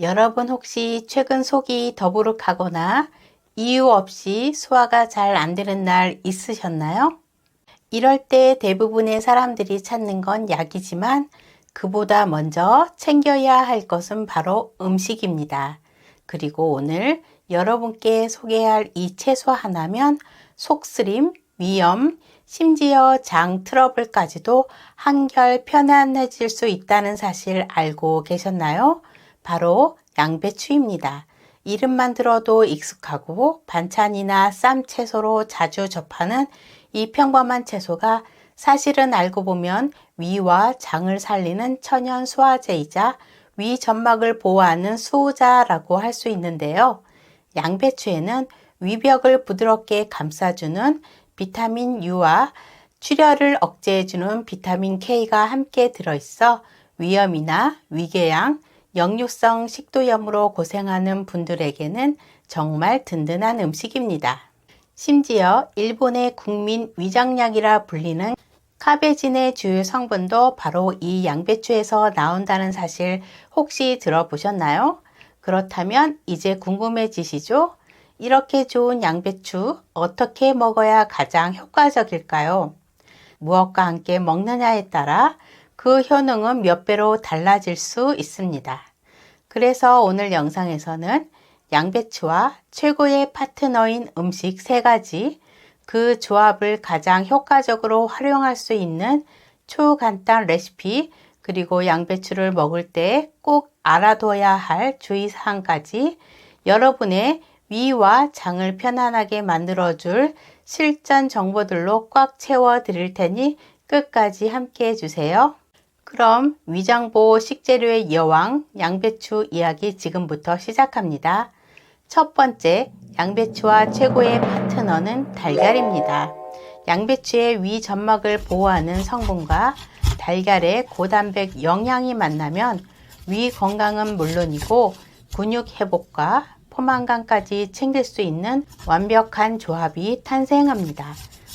여러분 혹시 최근 속이 더부룩하거나 이유 없이 소화가 잘 안 되는 날 있으셨나요? 이럴 때 대부분의 사람들이 찾는 건 약이지만 그보다 먼저 챙겨야 할 것은 바로 음식입니다. 그리고 오늘 여러분께 소개할 이 채소 하나면 속쓰림, 위염, 심지어 장 트러블까지도 한결 편안해질 수 있다는 사실 알고 계셨나요? 바로 양배추입니다. 이름만 들어도 익숙하고 반찬이나 쌈 채소로 자주 접하는 이 평범한 채소가 사실은 알고 보면 위와 장을 살리는 천연 소화제이자 위 점막을 보호하는 수호자라고 할 수 있는데요. 양배추에는 위벽을 부드럽게 감싸주는 비타민 U와 출혈을 억제해주는 비타민 K가 함께 들어있어 위염이나 위궤양, 역류성 식도염으로 고생하는 분들에게는 정말 든든한 음식입니다. 심지어 일본의 국민 위장약이라 불리는 카베진의 주요 성분도 바로 이 양배추에서 나온다는 사실 혹시 들어보셨나요? 그렇다면 이제 궁금해지시죠? 이렇게 좋은 양배추 어떻게 먹어야 가장 효과적일까요? 무엇과 함께 먹느냐에 따라 그 효능은 몇 배로 달라질 수 있습니다. 그래서 오늘 영상에서는 양배추와 최고의 파트너인 음식 3가지, 그 조합을 가장 효과적으로 활용할 수 있는 초간단 레시피, 그리고 양배추를 먹을 때 꼭 알아둬야 할 주의사항까지 여러분의 위와 장을 편안하게 만들어줄 실전 정보들로 꽉 채워 드릴 테니 끝까지 함께 해주세요. 그럼 위장보호 식재료의 여왕 양배추 이야기 지금부터 시작합니다. 첫 번째, 양배추와 최고의 파트너는 달걀입니다. 양배추의 위 점막을 보호하는 성분과 달걀의 고단백 영양이 만나면 위 건강은 물론이고 근육 회복과 포만감까지 챙길 수 있는 완벽한 조합이 탄생합니다.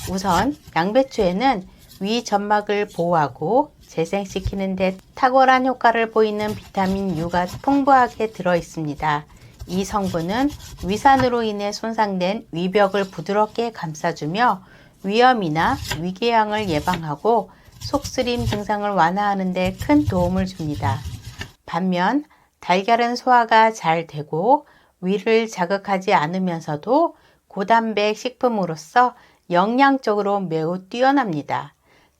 우선 양배추에는 위 점막을 보호하고 재생시키는 데 탁월한 효과를 보이는 비타민 U가 풍부하게 들어 있습니다. 이 성분은 위산으로 인해 손상된 위벽을 부드럽게 감싸주며 위염이나 위궤양을 예방하고 속쓰림 증상을 완화하는 데 큰 도움을 줍니다. 반면 달걀은 소화가 잘 되고 위를 자극하지 않으면서도 고단백 식품으로서 영양적으로 매우 뛰어납니다.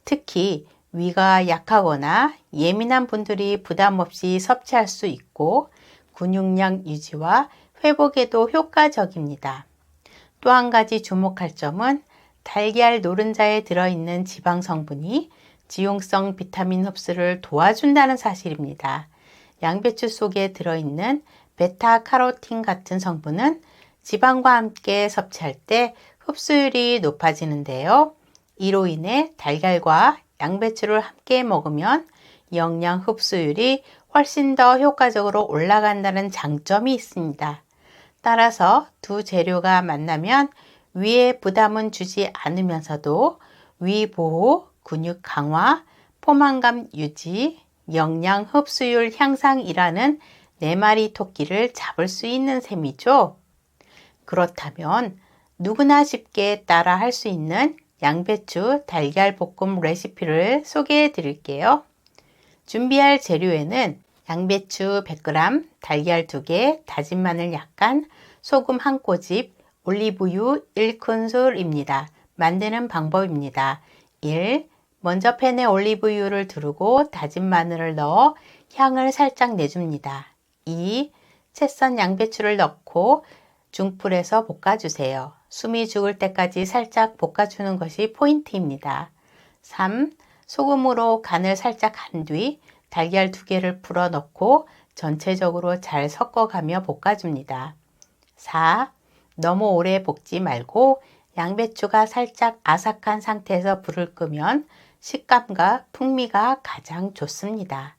특히 위가 약하거나 예민한 분들이 부담 없이 섭취할 수 있고 근육량 유지와 회복에도 효과적입니다. 또 한 가지 주목할 점은 달걀 노른자에 들어있는 지방 성분이 지용성 비타민 흡수를 도와준다는 사실입니다. 양배추 속에 들어있는 베타카로틴 같은 성분은 지방과 함께 섭취할 때 흡수율이 높아지는데요. 이로 인해 달걀과 양배추를 함께 먹으면 영양 흡수율이 훨씬 더 효과적으로 올라간다는 장점이 있습니다. 따라서 두 재료가 만나면 위에 부담은 주지 않으면서도 위 보호, 근육 강화, 포만감 유지, 영양 흡수율 향상이라는 4마리 토끼를 잡을 수 있는 셈이죠. 그렇다면 누구나 쉽게 따라 할 수 있는 양배추 달걀 볶음 레시피를 소개해 드릴게요. 준비할 재료에는 양배추 100g, 달걀 2개, 다진 마늘 약간, 소금 1꼬집, 올리브유 1큰술입니다. 만드는 방법입니다. 1. 먼저 팬에 올리브유를 두르고 다진 마늘을 넣어 향을 살짝 내줍니다. 2. 채 썬 양배추를 넣고 중불에서 볶아주세요. 숨이 죽을 때까지 살짝 볶아주는 것이 포인트입니다. 3. 소금으로 간을 살짝 한 뒤 달걀 2개를 풀어 넣고 전체적으로 잘 섞어가며 볶아줍니다. 4. 너무 오래 볶지 말고 양배추가 살짝 아삭한 상태에서 불을 끄면 식감과 풍미가 가장 좋습니다.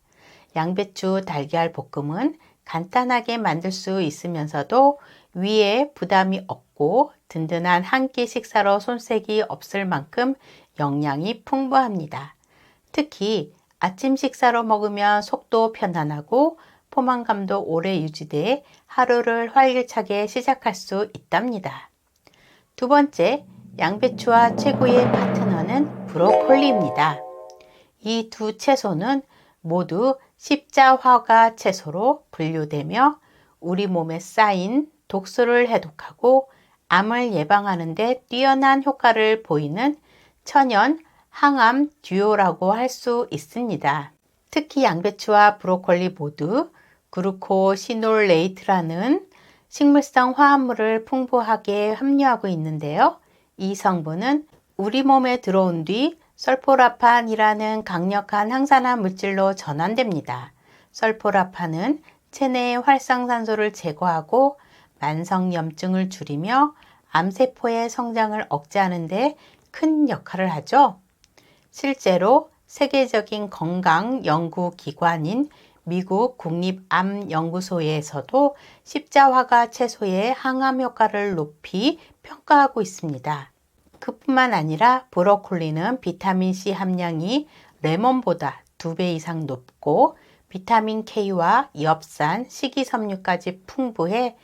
양배추 달걀 볶음은 간단하게 만들 수 있으면서도 위에 부담이 없고 든든한 한 끼 식사로 손색이 없을 만큼 영양이 풍부합니다. 특히 아침 식사로 먹으면 속도 편안하고 포만감도 오래 유지돼 하루를 활기차게 시작할 수 있답니다. 두 번째, 양배추와 최고의 파트너는 브로콜리입니다. 이 두 채소는 모두 십자화가 채소로 분류되며 우리 몸에 쌓인 독소를 해독하고 암을 예방하는 데 뛰어난 효과를 보이는 천연 항암 듀오라고 할 수 있습니다. 특히 양배추와 브로콜리 모두 그루코시놀레이트라는 식물성 화합물을 풍부하게 함유하고 있는데요. 이 성분은 우리 몸에 들어온 뒤 설포라판이라는 강력한 항산화 물질로 전환됩니다. 설포라판은 체내의 활성산소를 제거하고 만성염증을 줄이며 암세포의 성장을 억제하는 데 큰 역할을 하죠. 실제로 세계적인 건강 연구기관인 미국 국립암연구소에서도 십자화가 채소의 항암 효과를 높이 평가하고 있습니다. 그뿐만 아니라 브로콜리는 비타민C 함량이 레몬보다 2배 이상 높고 비타민 K와 엽산, 식이섬유까지 풍부해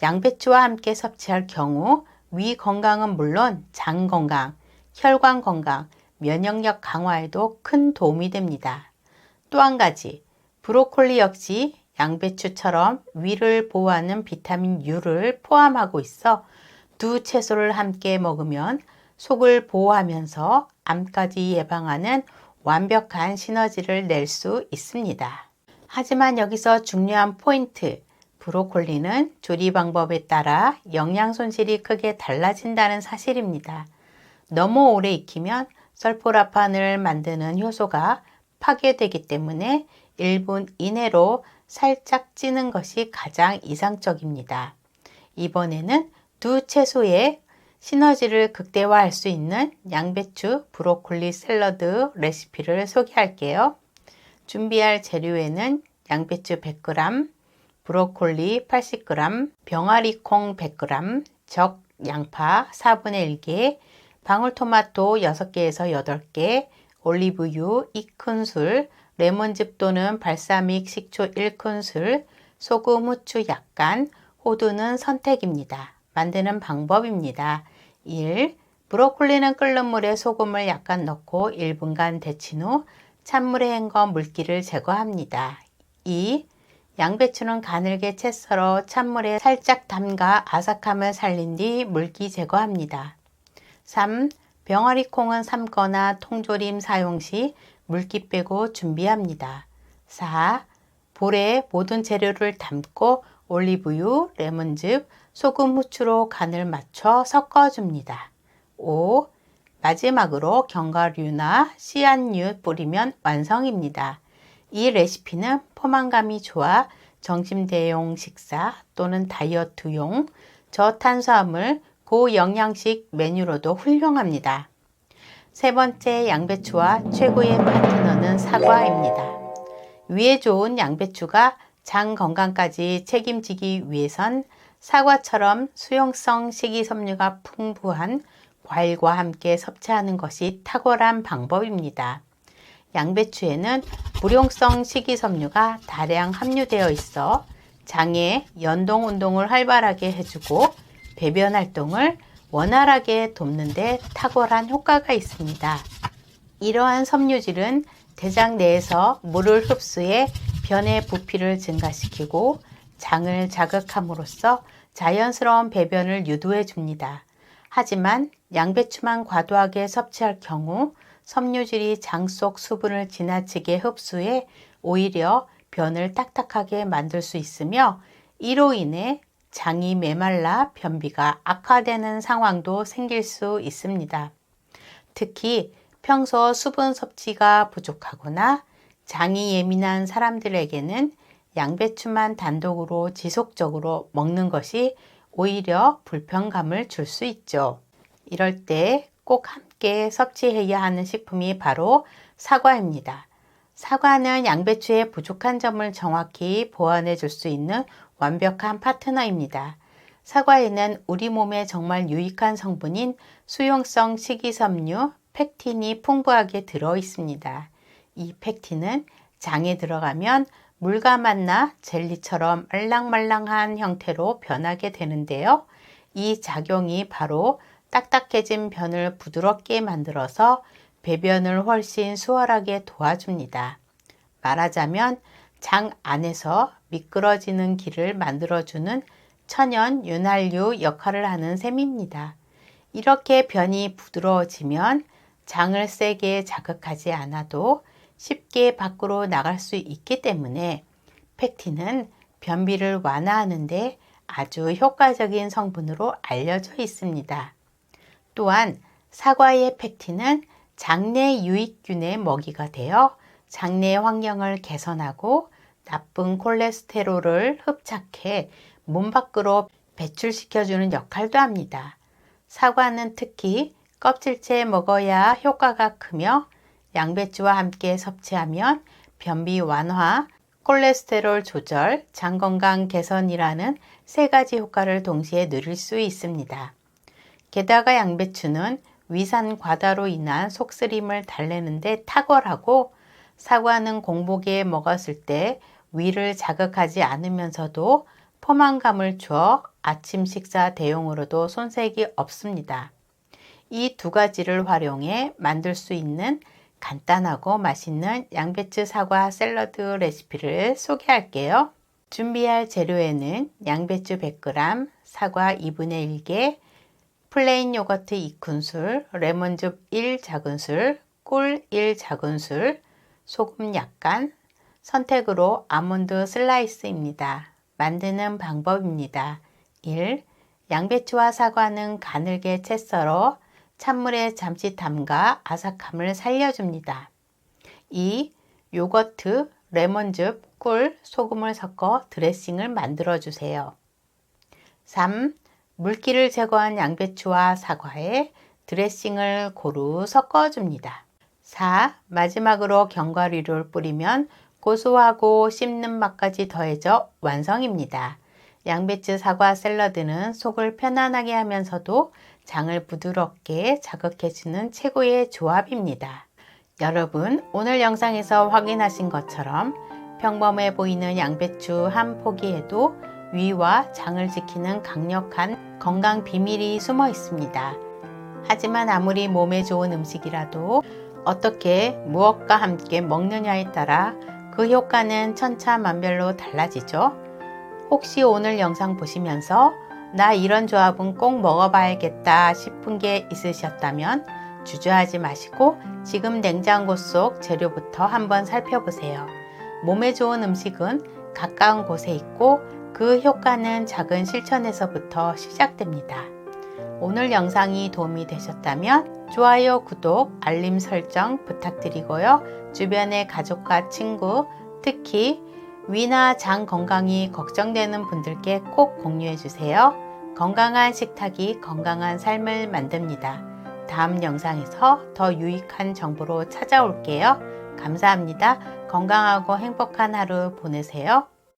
양배추와 함께 섭취할 경우 위 건강은 물론 장 건강, 혈관 건강, 면역력 강화에도 큰 도움이 됩니다. 또 한 가지, 브로콜리 역시 양배추처럼 위를 보호하는 비타민 U를 포함하고 있어 두 채소를 함께 먹으면 속을 보호하면서 암까지 예방하는 완벽한 시너지를 낼 수 있습니다. 하지만 여기서 중요한 포인트, 브로콜리는 조리 방법에 따라 영양 손실이 크게 달라진다는 사실입니다. 너무 오래 익히면 설포라판을 만드는 효소가 파괴되기 때문에 1분 이내로 살짝 찌는 것이 가장 이상적입니다. 이번에는 두 채소의 시너지를 극대화할 수 있는 양배추 브로콜리 샐러드 레시피를 소개할게요. 준비할 재료에는 양배추 100g, 브로콜리 80g, 병아리콩 100g, 적 양파 4분의 1개, 방울토마토 6개에서 8개, 올리브유 2큰술, 레몬즙 또는 발사믹 식초 1큰술, 소금, 후추 약간, 호두는 선택입니다. 만드는 방법입니다. 1. 브로콜리는 끓는 물에 소금을 약간 넣고 1분간 데친 후 찬물에 헹궈 물기를 제거합니다. 2. 양배추는 가늘게 채 썰어 찬물에 살짝 담가 아삭함을 살린 뒤 물기 제거합니다. 3. 병아리콩은 삶거나 통조림 사용 시 물기 빼고 준비합니다. 4. 볼에 모든 재료를 담고 올리브유, 레몬즙, 소금, 후추로 간을 맞춰 섞어줍니다. 5. 마지막으로 견과류나 씨앗류 뿌리면 완성입니다. 이 레시피는 포만감이 좋아 정신대용 식사 또는 다이어트용 저탄수화물 고영양식 메뉴로도 훌륭합니다. 세 번째 양배추와 최고의 파트너는 사과입니다. 위에 좋은 양배추가 장 건강까지 책임지기 위해선 사과처럼 수용성 식이섬유가 풍부한 과일과 함께 섭취하는 것이 탁월한 방법입니다. 양배추에는 불용성 식이섬유가 다량 함유되어 있어 장의 연동 운동을 활발하게 해주고 배변 활동을 원활하게 돕는 데 탁월한 효과가 있습니다. 이러한 섬유질은 대장 내에서 물을 흡수해 변의 부피를 증가시키고 장을 자극함으로써 자연스러운 배변을 유도해 줍니다. 하지만 양배추만 과도하게 섭취할 경우 섬유질이 장 속 수분을 지나치게 흡수해 오히려 변을 딱딱하게 만들 수 있으며 이로 인해 장이 메말라 변비가 악화되는 상황도 생길 수 있습니다. 특히 평소 수분 섭취가 부족하거나 장이 예민한 사람들에게는 양배추만 단독으로 지속적으로 먹는 것이 오히려 불편감을 줄 수 있죠. 이럴 때 꼭 함께 섭취해야 하는 식품이 바로 사과입니다. 사과는 양배추의 부족한 점을 정확히 보완해 줄 수 있는 완벽한 파트너입니다. 사과에는 우리 몸에 정말 유익한 성분인 수용성 식이섬유 펙틴이 풍부하게 들어 있습니다. 이 펙틴은 장에 들어가면 물과 만나 젤리처럼 말랑말랑한 형태로 변하게 되는데요. 이 작용이 바로 딱딱해진 변을 부드럽게 만들어서 배변을 훨씬 수월하게 도와줍니다. 말하자면 장 안에서 미끄러지는 길을 만들어주는 천연 윤활유 역할을 하는 셈입니다. 이렇게 변이 부드러워지면 장을 세게 자극하지 않아도 쉽게 밖으로 나갈 수 있기 때문에 팩틴은 변비를 완화하는데 아주 효과적인 성분으로 알려져 있습니다. 또한 사과의 팩틴은 장내 유익균의 먹이가 되어 장내 환경을 개선하고 나쁜 콜레스테롤을 흡착해 몸 밖으로 배출시켜주는 역할도 합니다. 사과는 특히 껍질째 먹어야 효과가 크며 양배추와 함께 섭취하면 변비 완화, 콜레스테롤 조절, 장 건강 개선이라는 세 가지 효과를 동시에 누릴 수 있습니다. 게다가 양배추는 위산 과다로 인한 속쓰림을 달래는 데 탁월하고 사과는 공복에 먹었을 때 위를 자극하지 않으면서도 포만감을 주어 아침 식사 대용으로도 손색이 없습니다. 이 두 가지를 활용해 만들 수 있는 간단하고 맛있는 양배추 사과 샐러드 레시피를 소개할게요. 준비할 재료에는 양배추 100g, 사과 2분의 1개, 플레인 요거트 2큰술, 레몬즙 1작은술, 꿀 1작은술, 소금 약간, 선택으로 아몬드 슬라이스입니다. 만드는 방법입니다. 1. 양배추와 사과는 가늘게 채 썰어 찬물에 잠시 담가 아삭함을 살려줍니다. 2. 요거트, 레몬즙, 꿀, 소금을 섞어 드레싱을 만들어 주세요. 3. 물기를 제거한 양배추와 사과에 드레싱을 고루 섞어줍니다. 4. 마지막으로 견과류를 뿌리면 고소하고 씹는 맛까지 더해져 완성입니다. 양배추 사과 샐러드는 속을 편안하게 하면서도 장을 부드럽게 자극해주는 최고의 조합입니다. 여러분, 오늘 영상에서 확인하신 것처럼 평범해 보이는 양배추 한 포기에도 위와 장을 지키는 강력한 건강 비밀이 숨어 있습니다. 하지만 아무리 몸에 좋은 음식이라도 어떻게 무엇과 함께 먹느냐에 따라 그 효과는 천차만별로 달라지죠. 혹시 오늘 영상 보시면서 나 이런 조합은 꼭 먹어봐야겠다 싶은 게 있으셨다면 주저하지 마시고 지금 냉장고 속 재료부터 한번 살펴보세요. 몸에 좋은 음식은 가까운 곳에 있고 그 효과는 작은 실천에서부터 시작됩니다. 오늘 영상이 도움이 되셨다면 좋아요, 구독, 알림 설정 부탁드리고요. 주변의 가족과 친구, 특히 위나 장 건강이 걱정되는 분들께 꼭 공유해 주세요. 건강한 식탁이 건강한 삶을 만듭니다. 다음 영상에서 더 유익한 정보로 찾아올게요. 감사합니다. 건강하고 행복한 하루 보내세요.